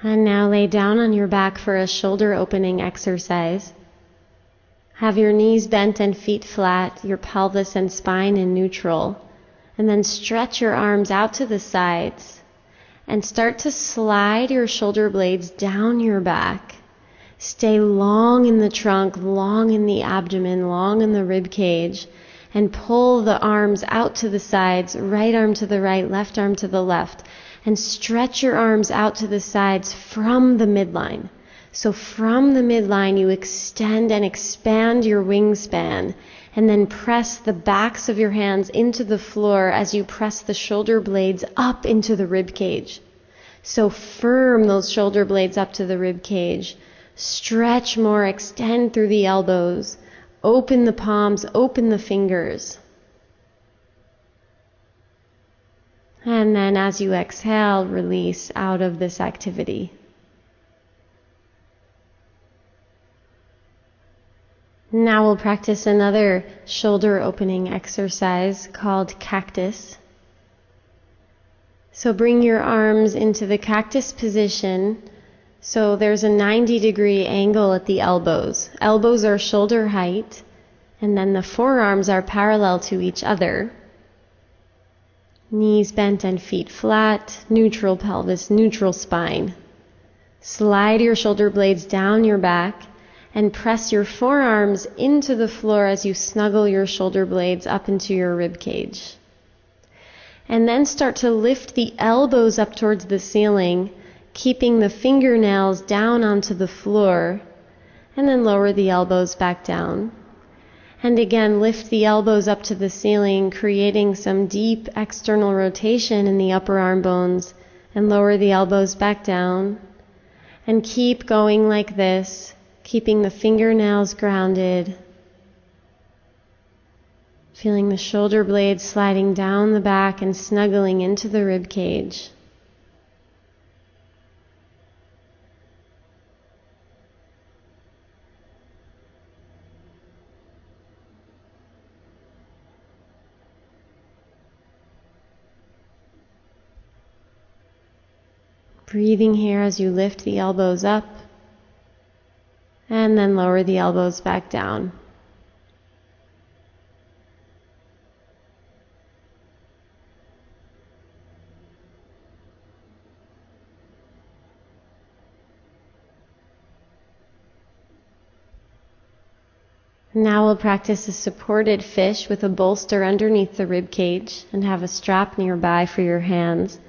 And now lay down on your back for a shoulder opening exercise. Have your knees bent and feet flat, your pelvis and spine in neutral. And then stretch your arms out to the sides and start to slide your shoulder blades down your back. Stay long in the trunk, long in the abdomen, long in the rib cage, and pull the arms out to the sides, right arm to the right, left arm to the left. And stretch your arms out to the sides from the midline. So from the midline, you extend and expand your wingspan, and then press the backs of your hands into the floor as you press the shoulder blades up into the rib cage. So firm those shoulder blades up to the rib cage. Stretch more, extend through the elbows. Open the palms, open the fingers. And then as you exhale, release out of this activity. Now we'll practice another shoulder opening exercise called cactus. So bring your arms into the cactus position. So there's a 90-degree angle at the elbows. Elbows are shoulder height, and then the forearms are parallel to each other. Knees bent and feet flat, neutral pelvis, neutral spine. Slide your shoulder blades down your back and press your forearms into the floor as you snuggle your shoulder blades up into your rib cage. And then start to lift the elbows up towards the ceiling, keeping the fingernails down onto the floor, and then lower the elbows back down. And again, lift the elbows up to the ceiling, creating some deep external rotation in the upper arm bones, and lower the elbows back down. And keep going like this, keeping the fingernails grounded, feeling the shoulder blades sliding down the back and snuggling into the rib cage. Breathing here as you lift the elbows up and then lower the elbows back down. Now we'll practice a supported fish with a bolster underneath the rib cage and have a strap nearby for your hands.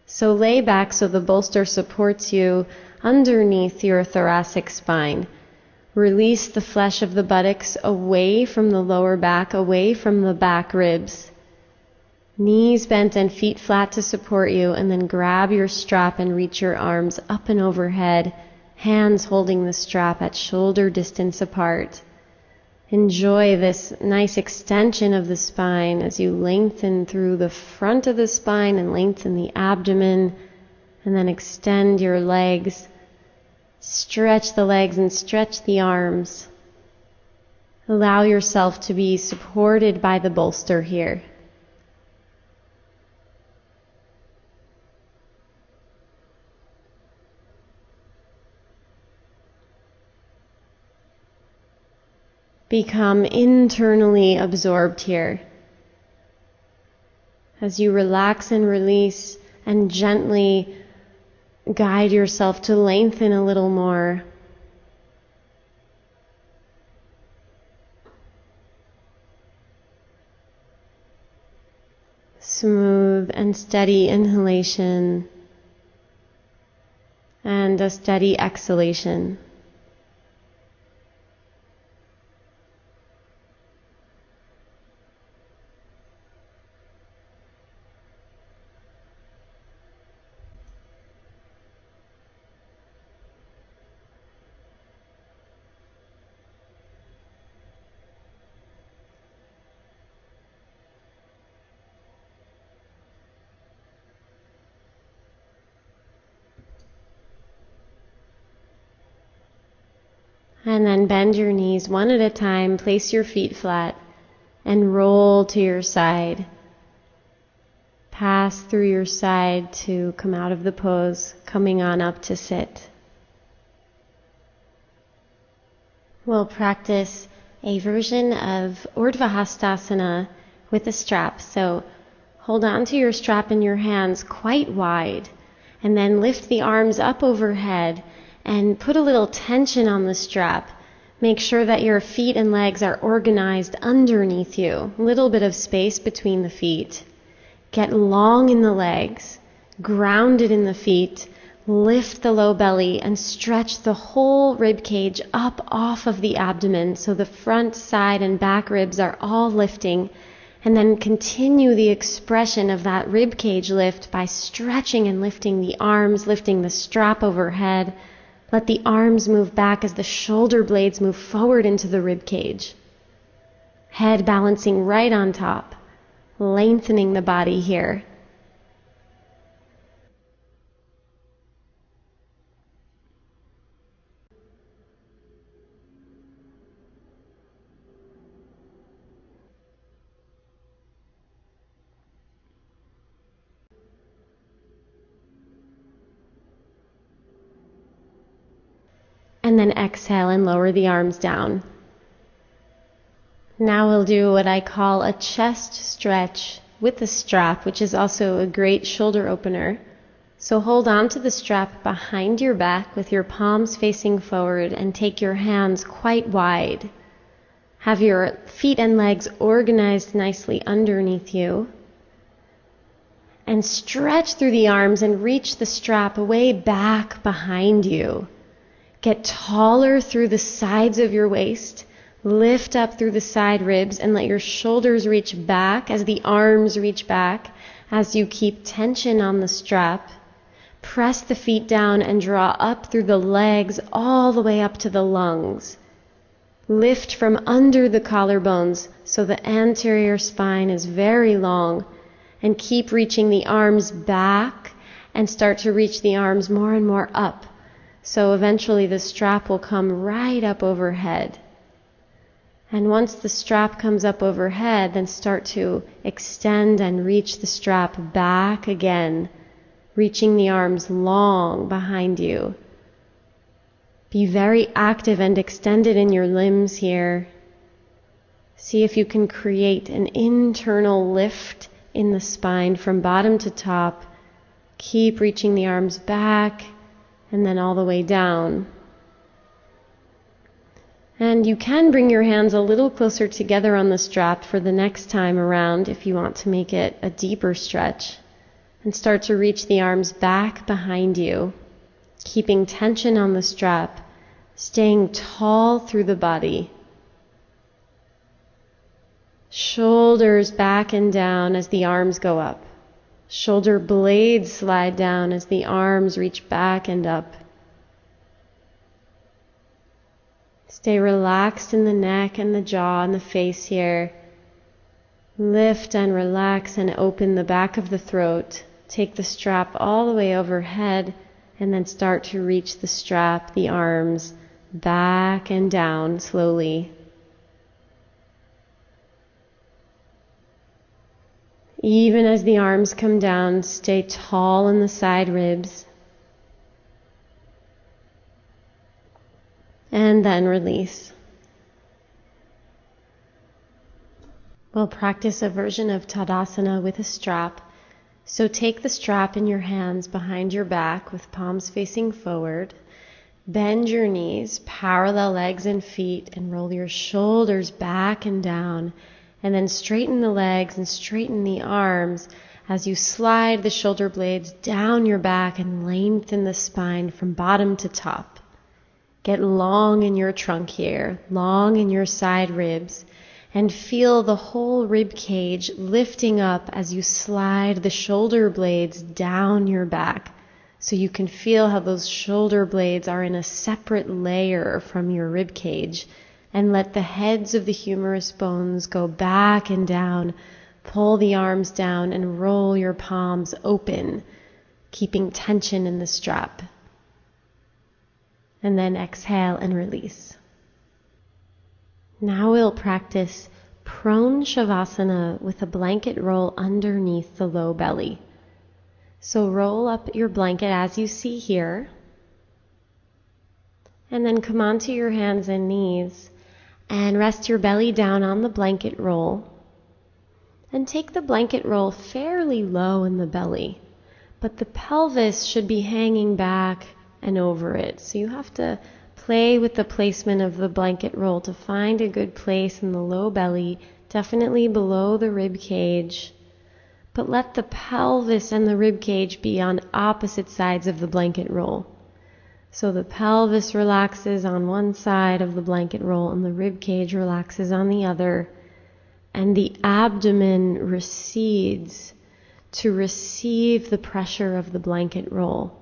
So lay back so the bolster supports you underneath your thoracic spine. Release the flesh of the buttocks away from the lower back, away from the back ribs. Knees bent and feet flat to support you, and then grab your strap and reach your arms up and overhead, hands holding the strap at shoulder distance apart. Enjoy this nice extension of the spine as you lengthen through the front of the spine and lengthen the abdomen, and then extend your legs. Stretch the legs and stretch the arms. Allow yourself to be supported by the bolster here. Become internally absorbed here. As you relax and release and gently guide yourself to lengthen a little more. Smooth and steady inhalation and a steady exhalation. And then bend your knees one at a time, place your feet flat, and roll to your side. Pass through your side to come out of the pose, coming on up to sit. We'll practice a version of Urdhva Hastasana with a strap. So hold on to your strap in your hands quite wide, and then lift the arms up overhead and put a little tension on the strap. Make sure that your feet and legs are organized underneath you. A little bit of space between the feet. Get long in the legs, grounded in the feet. Lift the low belly and stretch the whole rib cage up off of the abdomen so the front, side, and back ribs are all lifting. And then continue the expression of that rib cage lift by stretching and lifting the arms, lifting the strap overhead. Let the arms move back as the shoulder blades move forward into the rib cage. Head balancing right on top, lengthening the body here. And then exhale and lower the arms down. Now we'll do what I call a chest stretch with the strap, which is also a great shoulder opener. So hold on to the strap behind your back with your palms facing forward and take your hands quite wide. Have your feet and legs organized nicely underneath you. And stretch through the arms and reach the strap way back behind you. Get taller through the sides of your waist. Lift up through the side ribs and let your shoulders reach back as the arms reach back as you keep tension on the strap. Press the feet down and draw up through the legs all the way up to the lungs. Lift from under the collarbones so the anterior spine is very long, and keep reaching the arms back and start to reach the arms more and more up. So eventually the strap will come right up overhead. And once the strap comes up overhead, then start to extend and reach the strap back again, reaching the arms long behind you. Be very active and extended in your limbs here. See if you can create an internal lift in the spine from bottom to top. Keep reaching the arms back and then all the way down. And you can bring your hands a little closer together on the strap for the next time around if you want to make it a deeper stretch. And start to reach the arms back behind you, keeping tension on the strap, staying tall through the body. Shoulders back and down as the arms go up. Shoulder blades slide down as the arms reach back and up. Stay relaxed in the neck and the jaw and the face here. Lift and relax and open the back of the throat. Take the strap all the way overhead and then start to reach the strap, the arms, back and down slowly. Even as the arms come down, stay tall in the side ribs. And then release. We'll practice a version of Tadasana with a strap. So take the strap in your hands behind your back with palms facing forward. Bend your knees, parallel legs and feet, and roll your shoulders back and down. And then straighten the legs and straighten the arms as you slide the shoulder blades down your back and lengthen the spine from bottom to top. Get long in your trunk here, long in your side ribs, and feel the whole rib cage lifting up as you slide the shoulder blades down your back. So you can feel how those shoulder blades are in a separate layer from your rib cage. And let the heads of the humerus bones go back and down. Pull the arms down and roll your palms open, keeping tension in the strap. And then exhale and release. Now we'll practice prone shavasana with a blanket roll underneath the low belly. So roll up your blanket as you see here, and then come onto your hands and knees and rest your belly down on the blanket roll. And take the blanket roll fairly low in the belly, but the pelvis should be hanging back and over it. So you have to play with the placement of the blanket roll to find a good place in the low belly, definitely below the rib cage. But let the pelvis and the rib cage be on opposite sides of the blanket roll. So the pelvis relaxes on one side of the blanket roll and the rib cage relaxes on the other. And the abdomen recedes to receive the pressure of the blanket roll.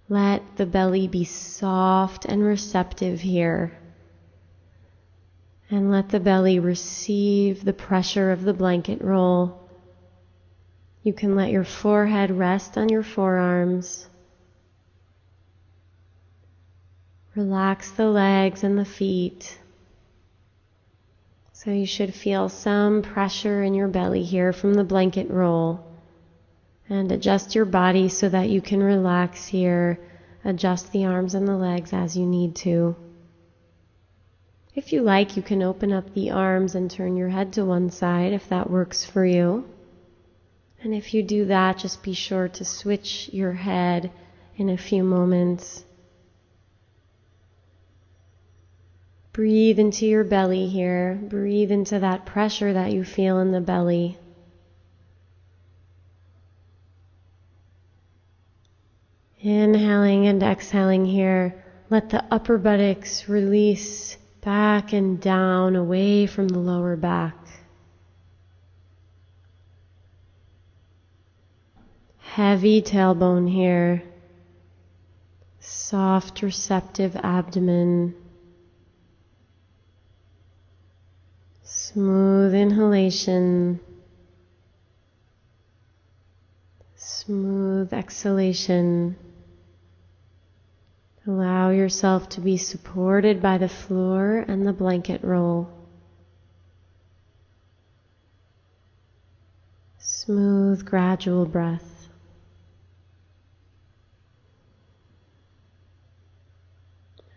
Let the belly be soft and receptive here. And let the belly receive the pressure of the blanket roll. You can let your forehead rest on your forearms. Relax the legs and the feet. So you should feel some pressure in your belly here from the blanket roll. And adjust your body so that you can relax here. Adjust the arms and the legs as you need to. If you like, you can open up the arms and turn your head to one side if that works for you. And if you do that, just be sure to switch your head in a few moments. Breathe into your belly here. Breathe into that pressure that you feel in the belly. Inhaling and exhaling here. Let the upper buttocks release back and down away from the lower back. Heavy tailbone here. Soft, receptive abdomen. Smooth inhalation. Smooth exhalation. Allow yourself to be supported by the floor and the blanket roll. Smooth, gradual breath.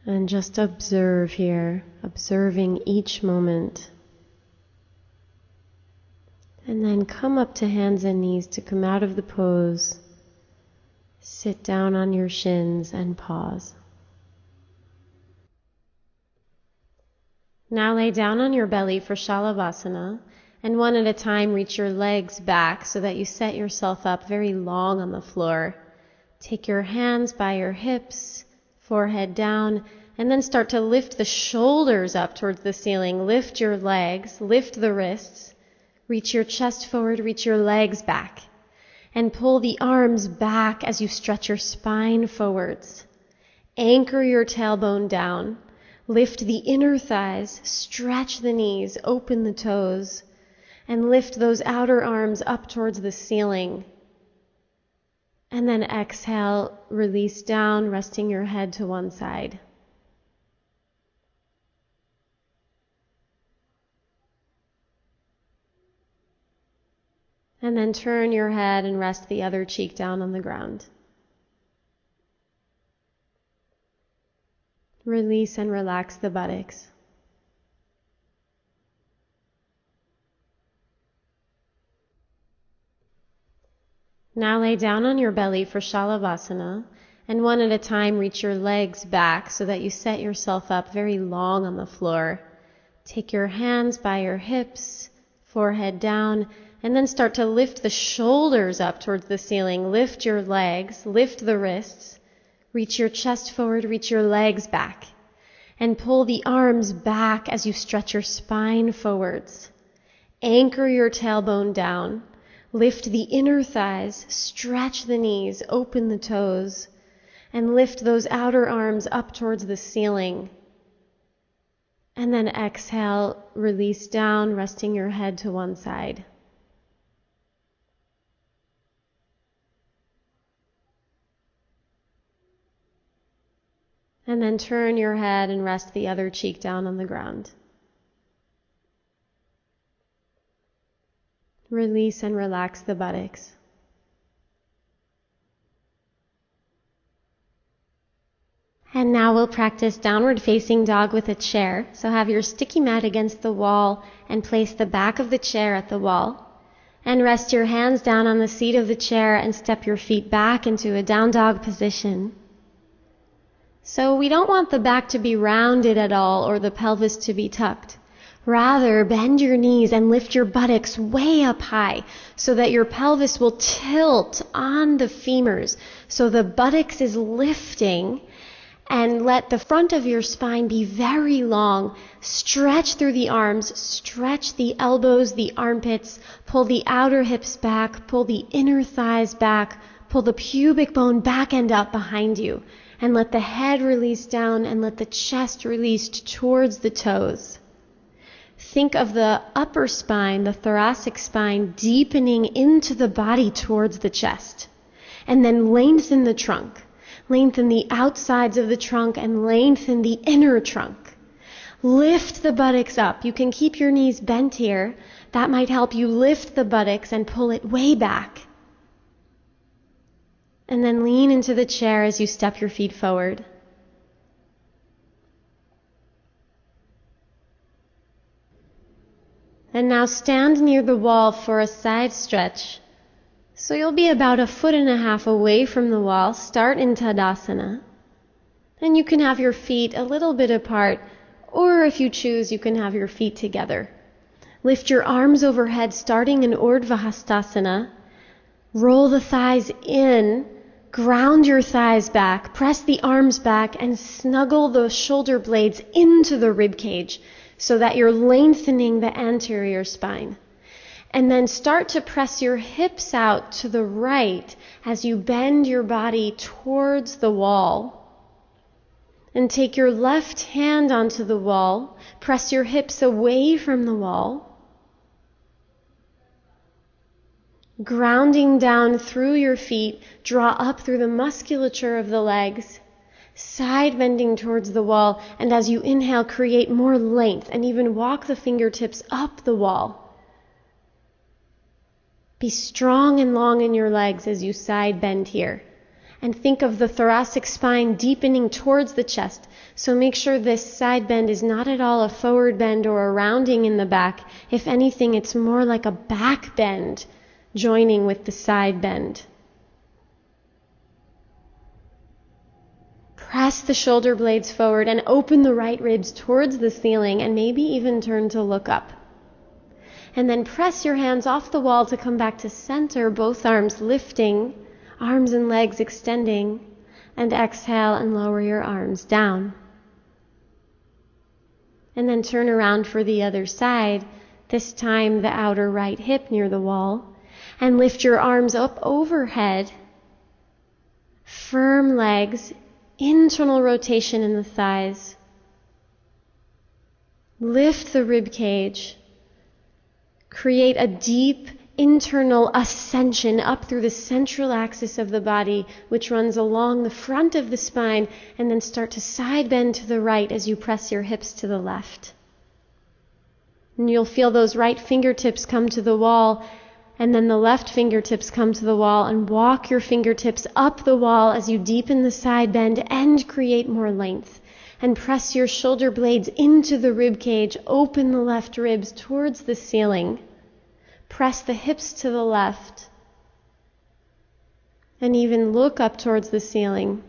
And just observe here, observing each moment. And then come up to hands and knees to come out of the pose. Sit down on your shins and pause. Now lay down on your belly for Shalavasana, and one at a time reach your legs back so that you set yourself up very long on the floor. Take your hands by your hips, forehead down, and then start to lift the shoulders up towards the ceiling. Lift your legs, lift the wrists, reach your chest forward, reach your legs back, and pull the arms back as you stretch your spine forwards. Anchor your tailbone down. Lift the inner thighs, stretch the knees, open the toes, and lift those outer arms up towards the ceiling. And then exhale, release down, resting your head to one side. And then turn your head and rest the other cheek down on the ground. Release and relax the buttocks. Now lay down on your belly for Shalavasana, and one at a time reach your legs back so that you set yourself up very long on the floor. Take your hands by your hips, forehead down, and then start to lift the shoulders up towards the ceiling. Lift your legs, lift the wrists, reach your chest forward, reach your legs back, and pull the arms back as you stretch your spine forwards. Anchor your tailbone down. Lift the inner thighs, stretch the knees, open the toes, and lift those outer arms up towards the ceiling. And then exhale, release down, resting your head to one side. And then turn your head and rest the other cheek down on the ground. Release and relax the buttocks. And now we'll practice downward facing dog with a chair. So have your sticky mat against the wall and place the back of the chair at the wall. And rest your hands down on the seat of the chair and step your feet back into a down dog position. So we don't want the back to be rounded at all or the pelvis to be tucked. Rather, bend your knees and lift your buttocks way up high so that your pelvis will tilt on the femurs. So the buttocks is lifting, and let the front of your spine be very long. Stretch through the arms, stretch the elbows, the armpits, pull the outer hips back, pull the inner thighs back, pull the pubic bone back and up behind you. And let the head release down and let the chest release towards the toes. Think of the upper spine, the thoracic spine, deepening into the body towards the chest. And then lengthen the trunk. Lengthen the outsides of the trunk and lengthen the inner trunk. Lift the buttocks up. You can keep your knees bent here. That might help you lift the buttocks and pull it way back. And then lean into the chair as you step your feet forward. And now stand near the wall for a side stretch. So you'll be about 1.5 feet away from the wall. Start in Tadasana. And you can have your feet a little bit apart, or if you choose, you can have your feet together. Lift your arms overhead, starting in Urdhva Hastasana. Roll the thighs in, ground your thighs back, press the arms back, and snuggle the shoulder blades into the rib cage so that you're lengthening the anterior spine. And then start to press your hips out to the right as you bend your body towards the wall. And take your left hand onto the wall. Press your hips away from the wall. Grounding down through your feet, draw up through the musculature of the legs. Side bending towards the wall. And as you inhale, create more length and even walk the fingertips up the wall. Be strong and long in your legs as you side bend here. And think of the thoracic spine deepening towards the chest. So make sure this side bend is not at all a forward bend or a rounding in the back. If anything, it's more like a back bend joining with the side bend. Press the shoulder blades forward and open the right ribs towards the ceiling and maybe even turn to look up. And then press your hands off the wall to come back to center, both arms lifting, arms and legs extending, and exhale and lower your arms down. And then turn around for the other side, this time the outer right hip near the wall, and lift your arms up overhead, firm legs, internal rotation in the thighs. Lift the rib cage. Create a deep internal ascension up through the central axis of the body, which runs along the front of the spine, and then start to side bend to the right as you press your hips to the left. And you'll feel those right fingertips come to the wall, and then the left fingertips come to the wall, and walk your fingertips up the wall as you deepen the side bend and create more length. And press your shoulder blades into the rib cage. Open the left ribs towards the ceiling. Press the hips to the left. And even look up towards the ceiling.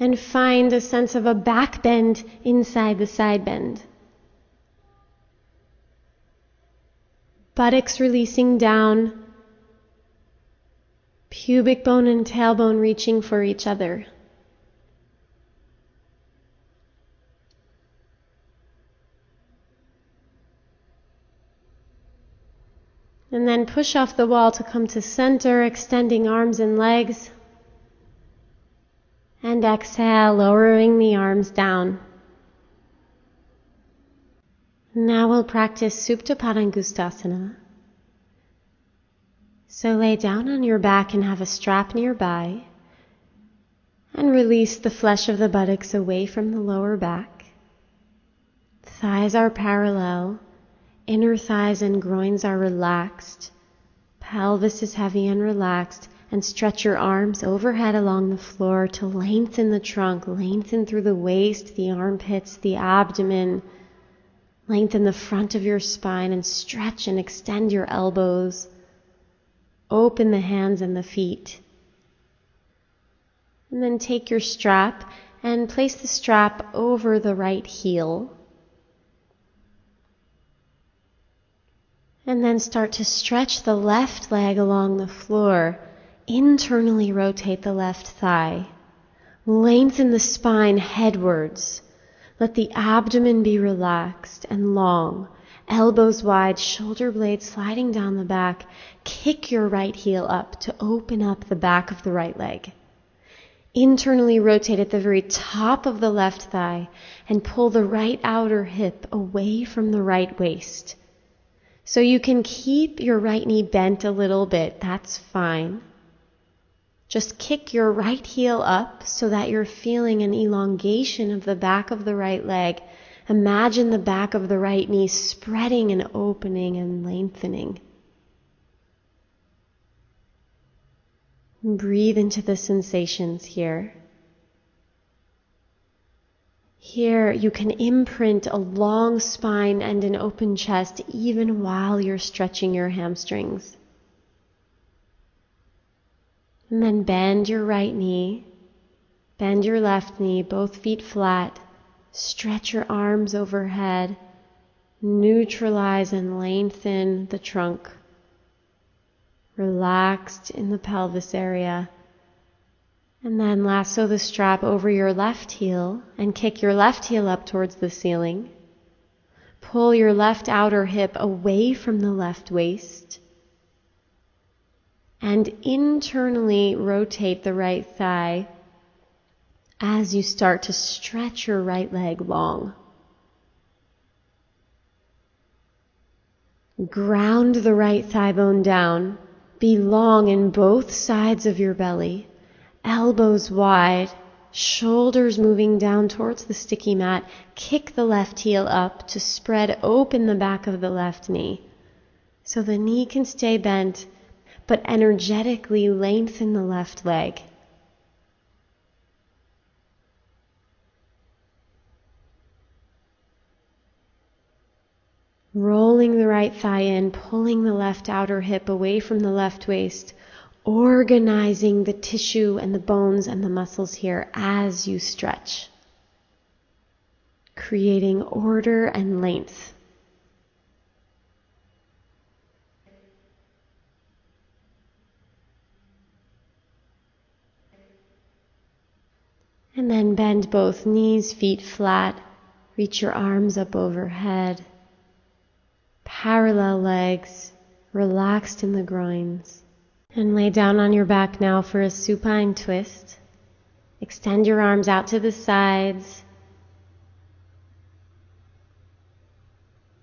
And find a sense of a back bend inside the side bend. Buttocks releasing down. Pubic bone and tailbone reaching for each other. And then push off the wall to come to center, extending arms and legs. And exhale, lowering the arms down. Now we'll practice Supta Padangustasana. So lay down on your back and have a strap nearby. And release the flesh of the buttocks away from the lower back. Thighs are parallel. Inner thighs and groins are relaxed. Pelvis is heavy and relaxed. And stretch your arms overhead along the floor to lengthen the trunk, lengthen through the waist, the armpits, the abdomen. Lengthen the front of your spine and stretch and extend your elbows. Open the hands and the feet. And then take your strap and place the strap over the right heel. And then start to stretch the left leg along the floor. Internally rotate the left thigh. Lengthen the spine headwards. Let the abdomen be relaxed and long. Elbows wide, shoulder blades sliding down the back. Kick your right heel up to open up the back of the right leg. Internally rotate at the very top of the left thigh and pull the right outer hip away from the right waist. So you can keep your right knee bent a little bit, that's fine. Just kick your right heel up so that you're feeling an elongation of the back of the right leg. Imagine the back of the right knee spreading and opening and lengthening. Breathe into the sensations here. Here you can imprint a long spine and an open chest even while you're stretching your hamstrings. And then bend your right knee, bend your left knee, both feet flat, stretch your arms overhead, neutralize and lengthen the trunk, relaxed in the pelvis area. And then lasso the strap over your left heel and kick your left heel up towards the ceiling. Pull your left outer hip away from the left waist. And internally rotate the right thigh as you start to stretch your right leg long. Ground the right thigh bone down. Be long in both sides of your belly. Elbows wide, shoulders moving down towards the sticky mat. Kick the left heel up to spread open the back of the left knee. So the knee can stay bent, but energetically lengthen the left leg. Rolling the right thigh in, pulling the left outer hip away from the left waist, organizing the tissue and the bones and the muscles here as you stretch, creating order and length. And then bend both knees, feet flat, reach your arms up overhead, parallel legs, relaxed in the groins. And lay down on your back now for a supine twist. Extend your arms out to the sides.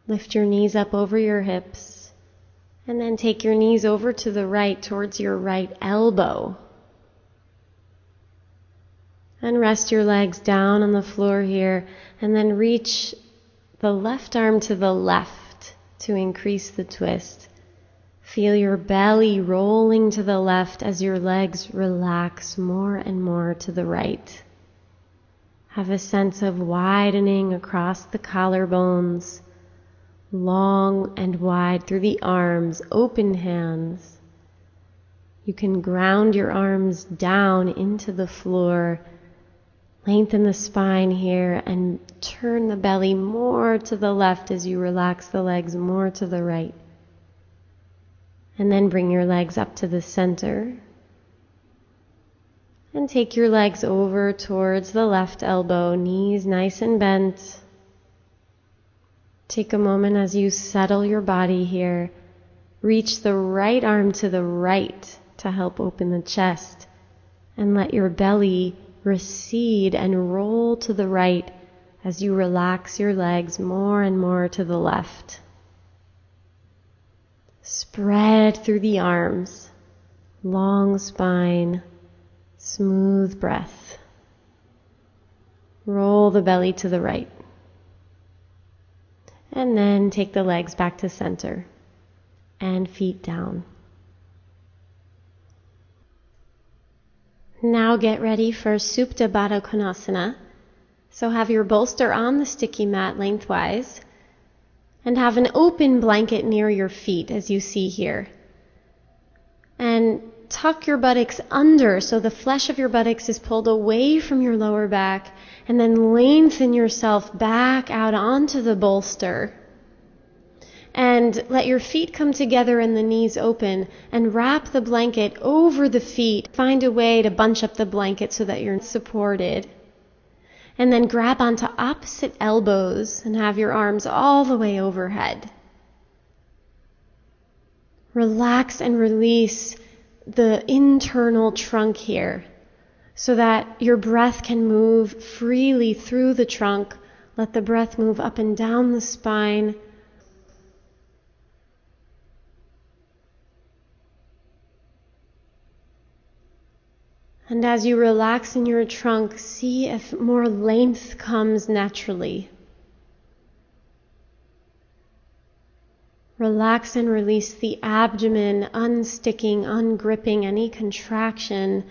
Lift your knees up over your hips. And then take your knees over to the right towards your right elbow. And rest your legs down on the floor here. And then reach the left arm to the left to increase the twist. Feel your belly rolling to the left as your legs relax more and more to the right. Have a sense of widening across the collarbones, long and wide through the arms, open hands. You can ground your arms down into the floor, lengthen the spine here, and turn the belly more to the left as you relax the legs more to the right. And then bring your legs up to the center. And take your legs over towards the left elbow, knees nice and bent. Take a moment as you settle your body here. Reach the right arm to the right to help open the chest. And let your belly recede and roll to the right as you relax your legs more and more to the left. Spread through the arms, long spine, smooth breath. Roll the belly to the right. And then take the legs back to center and feet down. Now get ready for Supta Baddha Konasana. So have your bolster on the sticky mat lengthwise and have an open blanket near your feet as you see here. And tuck your buttocks under so the flesh of your buttocks is pulled away from your lower back, and then lengthen yourself back out onto the bolster. And let your feet come together and the knees open, and wrap the blanket over the feet. Find a way to bunch up the blanket so that you're supported. And then grab onto opposite elbows and have your arms all the way overhead. Relax and release the internal trunk here so that your breath can move freely through the trunk. Let the breath move up and down the spine. And as you relax in your trunk, see if more length comes naturally. Relax and release the abdomen, unsticking, ungripping any contraction.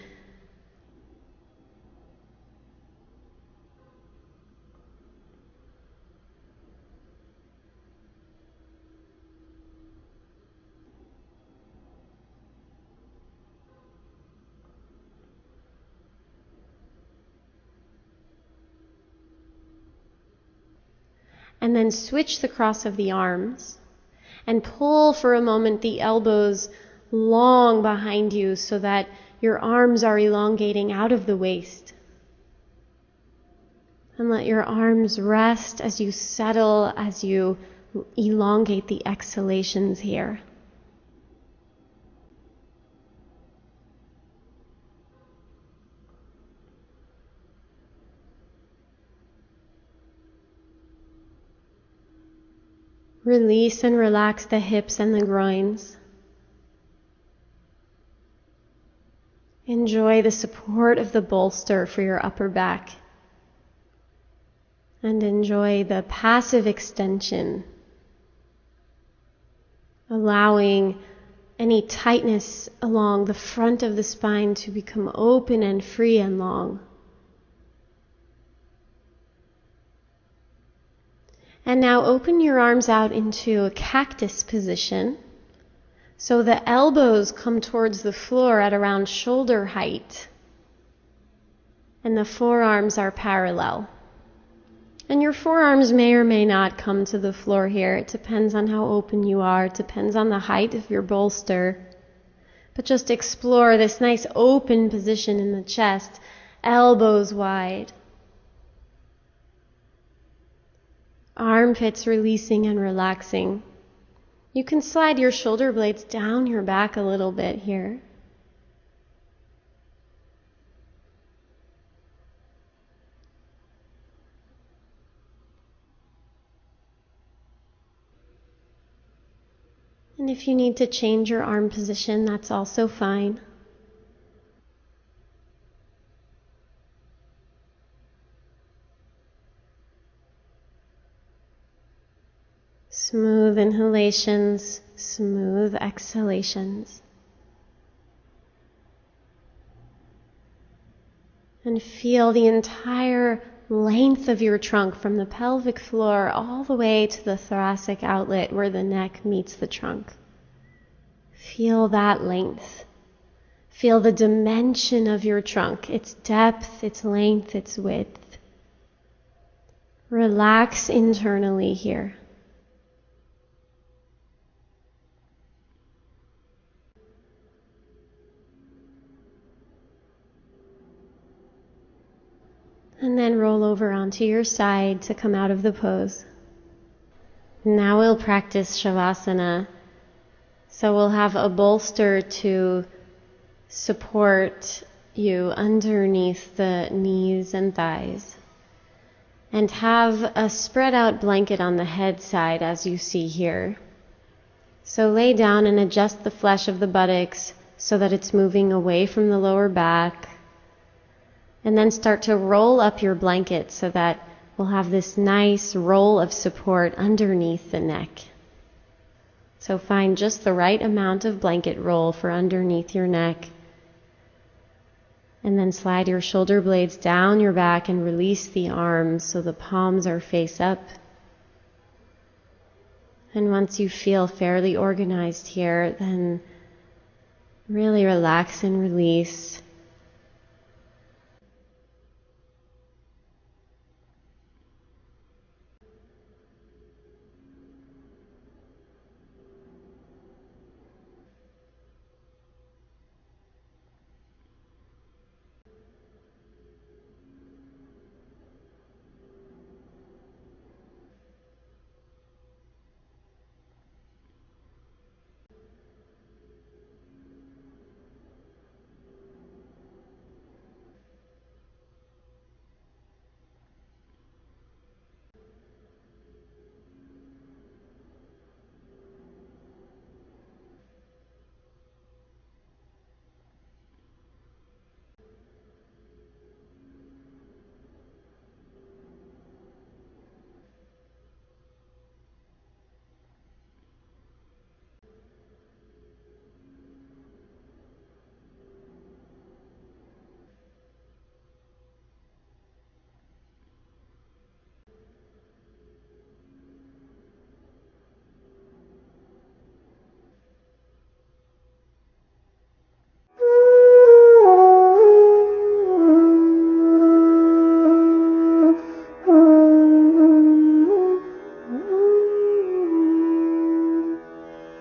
And then switch the cross of the arms and pull for a moment the elbows long behind you so that your arms are elongating out of the waist. And let your arms rest as you settle, as you elongate the exhalations here. Release and relax the hips and the groins. Enjoy the support of the bolster for your upper back. And enjoy the passive extension, allowing any tightness along the front of the spine to become open and free and long. And now open your arms out into a cactus position. So the elbows come towards the floor at around shoulder height. And the forearms are parallel. And your forearms may or may not come to the floor here. It depends on how open you are. It depends on the height of your bolster. But just explore this nice open position in the chest, elbows wide. Armpits releasing and relaxing. You can slide your shoulder blades down your back a little bit here. And if you need to change your arm position, that's also fine. Smooth inhalations, smooth exhalations. And feel the entire length of your trunk from the pelvic floor all the way to the thoracic outlet where the neck meets the trunk. Feel that length. Feel the dimension of your trunk, its depth, its length, its width. Relax internally here. And then roll over onto your side to come out of the pose. Now we'll practice Shavasana. So we'll have a bolster to support you underneath the knees and thighs. And have a spread out blanket on the head side as you see here. So lay down and adjust the flesh of the buttocks so that it's moving away from the lower back. And then start to roll up your blanket so that we'll have this nice roll of support underneath the neck. So find just the right amount of blanket roll for underneath your neck. And then slide your shoulder blades down your back and release the arms so the palms are face up. And once you feel fairly organized here, then really relax and release.